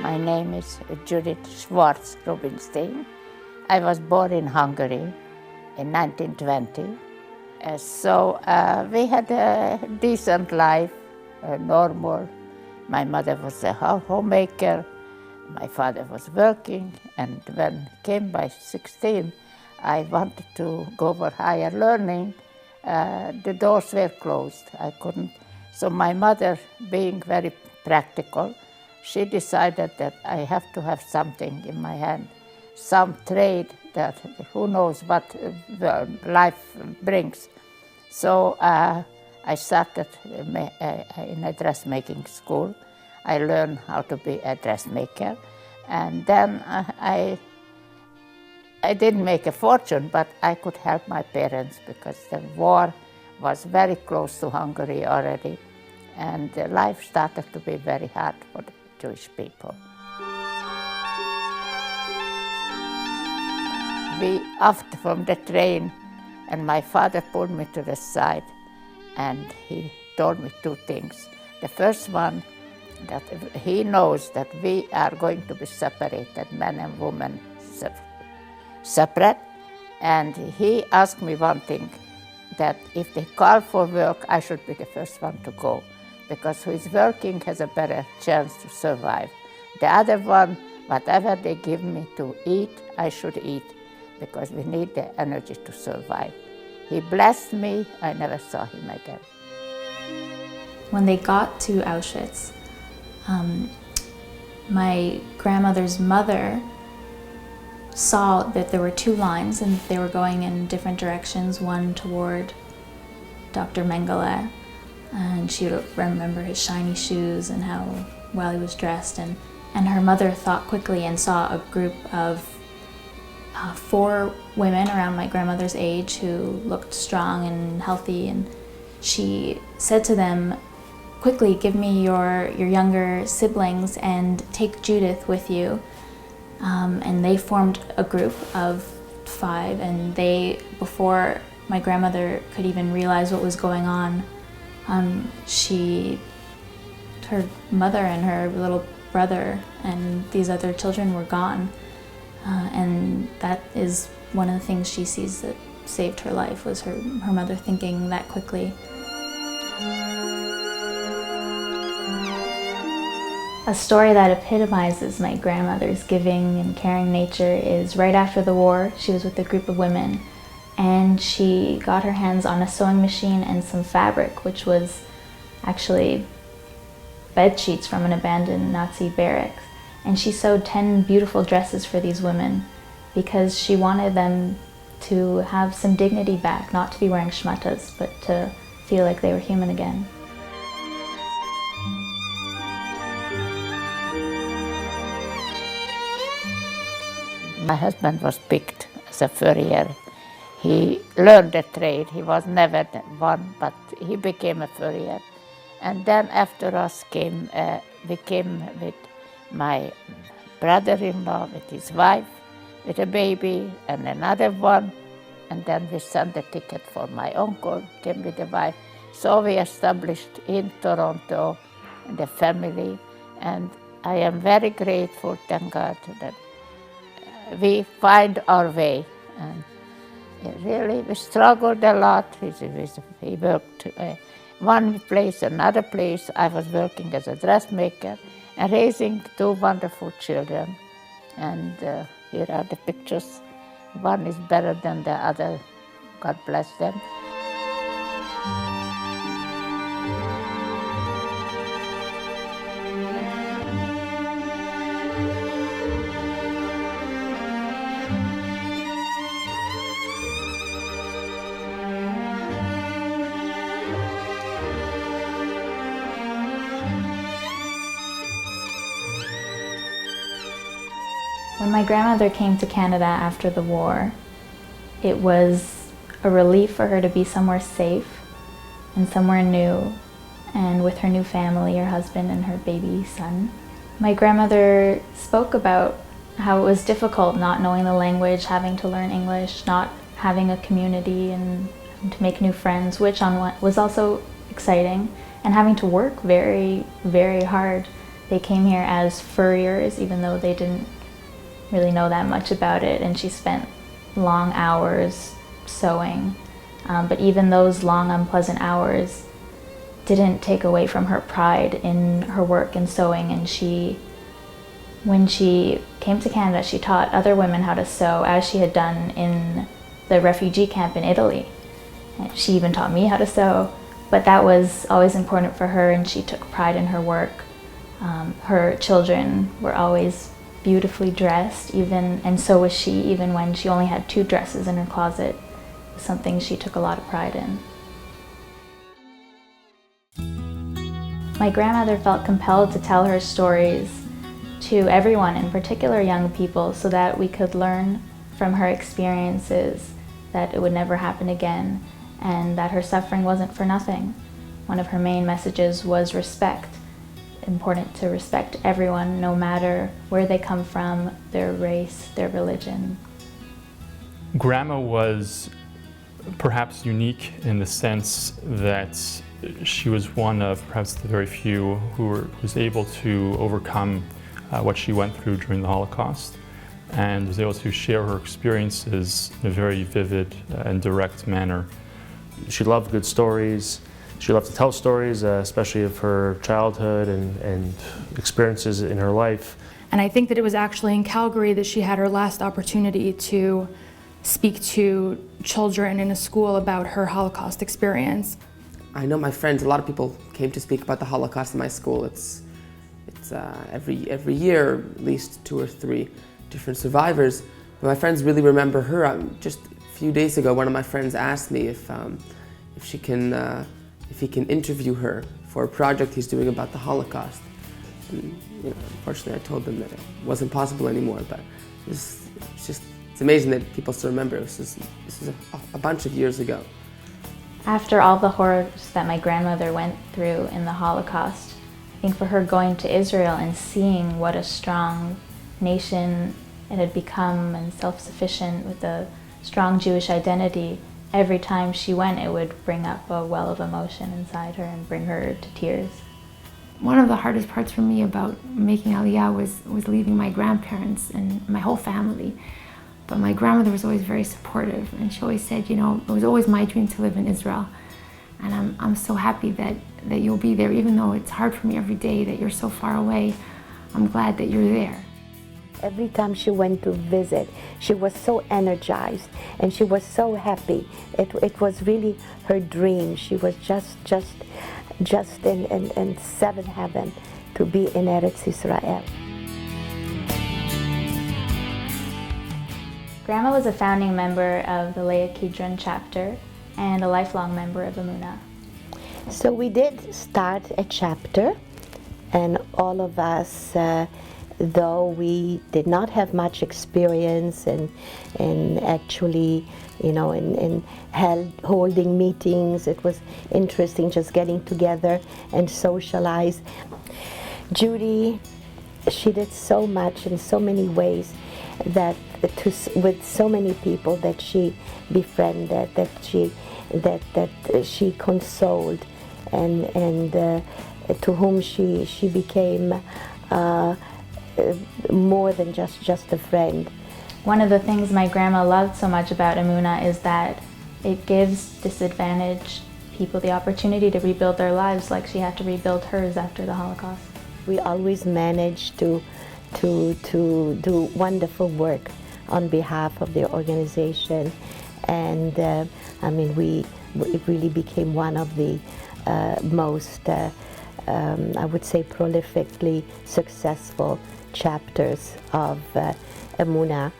My name is Judith Rubinstein. I was born in Hungary in 1920. We had a decent life, normal. My mother was a homemaker, my father was working, and when I came by 16, I wanted to go for higher learning. The doors were closed. I couldn't. So my mother, being very practical, she decided that I have to have something in my hand, some trade that who knows what life brings. So I started in a dressmaking school. I learned how to be a dressmaker, and then I didn't make a fortune, but I could help my parents because the war was very close to Hungary already, and life started to be very hard for the Jewish people. We off from the train, and my father pulled me to the side, and he told me two things. The first one, that he knows that we are going to be separated, men and women separate, and he asked me one thing, that if they call for work, I should be the first one to go, because who is working has a better chance to survive. The other one, whatever they give me to eat, I should eat, because we need the energy to survive. He blessed me. I never saw him again. When they got to Auschwitz, my grandmother's mother saw that there were two lines and they were going in different directions, one toward Dr. Mengele, and she would remember his shiny shoes and how well he was dressed, and her mother thought quickly and saw a group of 4 women around my grandmother's age who looked strong and healthy, and she said to them, "Quickly, give me your younger siblings and take Judith with you." And they formed a group of 5, and they, before my grandmother could even realize what was going on, her mother and her little brother and these other children were gone. And that is one of the things she sees that saved her life, was her mother thinking that quickly. A story that epitomizes my grandmother's giving and caring nature is right after the war. She was with a group of women, and she got her hands on a sewing machine and some fabric, which was actually bed sheets from an abandoned Nazi barracks. And she sewed 10 beautiful dresses for these women because she wanted them to have some dignity back, not to be wearing shmatas, but to feel like they were human again. My husband was picked as a furrier. He learned the trade. He was never one, but he became a furrier. And then after us we came with my brother-in-law, with his wife, with a baby and another one. And then we sent a ticket for my uncle, came with the wife. So we established in Toronto the family. And I am very grateful, thank God, that we find our way. And really, we struggled a lot. He worked one place, another place. I was working as a dressmaker and raising 2 wonderful children. And here are the pictures. One is better than the other. God bless them. When my grandmother came to Canada after the war, it was a relief for her to be somewhere safe and somewhere new, and with her new family, her husband and her baby son. My grandmother spoke about how it was difficult not knowing the language, having to learn English, not having a community and to make new friends, which was also exciting, and having to work very, very hard They came here as furriers, even though they didn't really know that much about it, and she spent long hours sewing. But even those long, unpleasant hours didn't take away from her pride in her work in sewing, and when she came to Canada, she taught other women how to sew, as she had done in the refugee camp in Italy. And she even taught me how to sew, but that was always important for her, and she took pride in her work. Her children were always beautifully dressed, and so was she, even when she only had 2 dresses in her closet. It was something she took a lot of pride in. My grandmother felt compelled to tell her stories to everyone, in particular young people, so that we could learn from her experiences that it would never happen again, and that her suffering wasn't for nothing. One of her main messages was respect. Important to respect everyone, no matter where they come from, their race, their religion. Grandma was perhaps unique in the sense that she was one of perhaps the very few who was able to overcome what she went through during the Holocaust, and was able to share her experiences in a very vivid and direct manner. She loved good stories. She loved to tell stories, especially of her childhood and experiences in her life. And I think that it was actually in Calgary that she had her last opportunity to speak to children in a school about her Holocaust experience. I know my friends, a lot of people came to speak about the Holocaust in my school. It's every year, at least 2 or 3 different survivors. But my friends really remember her. Just a few days ago, one of my friends asked me if he can interview her for a project he's doing about the Holocaust. And, unfortunately, I told them that it wasn't possible anymore. But it's amazing that people still remember. This is a bunch of years ago. After all the horrors that my grandmother went through in the Holocaust, I think for her going to Israel and seeing what a strong nation it had become and self-sufficient with a strong Jewish identity, every time she went it would bring up a well of emotion inside her and bring her to tears. One of the hardest parts for me about making Aliyah was leaving my grandparents and my whole family. But my grandmother was always very supportive, and she always said, it was always my dream to live in Israel. And I'm so happy that you'll be there, even though it's hard for me every day that you're so far away. I'm glad that you're there. Every time she went to visit, she was so energized and she was so happy. It was really her dream. She was just in seventh heaven to be in Eretz Israel. Grandma was a founding member of the Leah Kidron chapter and a lifelong member of Emunah. So we did start a chapter, and all of us, though we did not have much experience in actually, in holding meetings, it was interesting just getting together and socialize. Judy, she did so much in so many ways with so many people that she befriended, that she consoled, and to whom she became more than just a friend. One of the things my grandma loved so much about Emunah is that it gives disadvantaged people the opportunity to rebuild their lives like she had to rebuild hers after the Holocaust. We always managed to do wonderful work on behalf of the organization, and it really became one of the most, I would say, prolifically successful chapters of Emunah.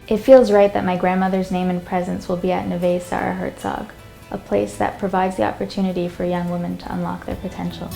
It feels right that my grandmother's name and presence will be at Neve Sarah Herzog, a place that provides the opportunity for young women to unlock their potential.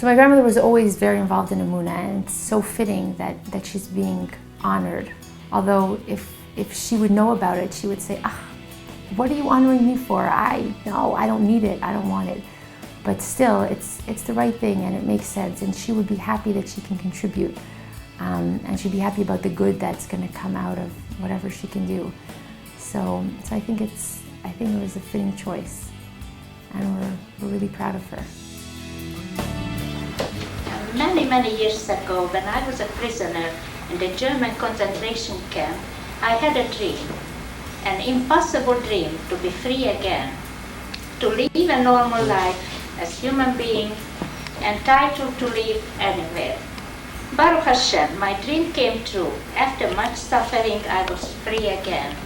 So my grandmother was always very involved in Emunah, and it's so fitting that she's being honored. Although if she would know about it, she would say, what are you honoring me for? No, I don't need it, I don't want it. But still, it's the right thing and it makes sense, and she would be happy that she can contribute. And she'd be happy about the good that's going to come out of whatever she can do. So I think it was a fitting choice, and we're really proud of her. Many years ago, when I was a prisoner in the German concentration camp, I had a dream, an impossible dream, to be free again, to live a normal life as human being, entitled to live anywhere. Baruch Hashem, my dream came true. After much suffering, I was free again.